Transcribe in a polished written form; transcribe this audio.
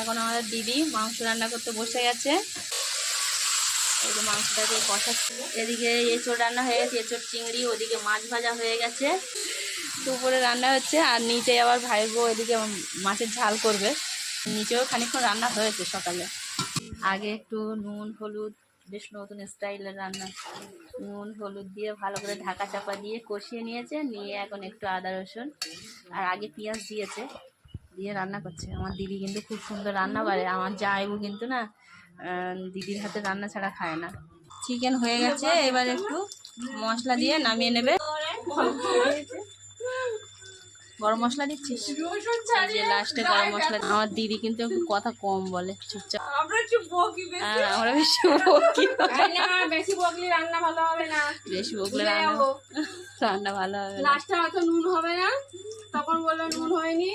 এখন আমাদের দিদি মাংস রান্না করতে বসে গেছে। এই যে মাংসটাকে কষাচ্ছে। এদিকে এঁচোড় রান্না হয়ে গেছে, এঁচোড় চিংড়ি। ওদিকে মাছ ভাজা হয়ে গেছে, দুপুরে রান্না হচ্ছে। আর নিচে আবার ভাইবো এদিকে মাছের ঝাল করবে। নিচেও খানিকক্ষণ রান্না হয়েছে সকালে। আগে একটু নুন হলুদ, বেশ নতুন স্টাইলের রান্না, নুন হলুদ দিয়ে ভালো করে ঢাকা চাপা দিয়ে কষিয়ে নিয়েছে। নিয়ে এখন একটু আদা রসুন আর আগে পেঁয়াজ দিয়েছে, দিয়ে রান্না করছে। আমার দিদি কিন্তু খুব সুন্দর রান্না পারে। আমার জামাইবু কিন্তু না দিদির হাতে রান্না ছাড়া খায় না। চিকেন হয়ে গেছে, এবার একটু মশলা দিয়ে নামিয়ে নেবে। গরম মশলা দিচ্ছিস? যে লাস্টে গরম মশলা। আমার দিদি কিন্তু একটু কথা কম বলে, চুপচাপ। আমরা বেশি বকি, বেশি বকলে রান্না ভালো হবে না। বেশি বকলে রান্না ভালো হবে না। লাস্টে হয়তো নুন হবে না, তখন বললো নুন হয়নি।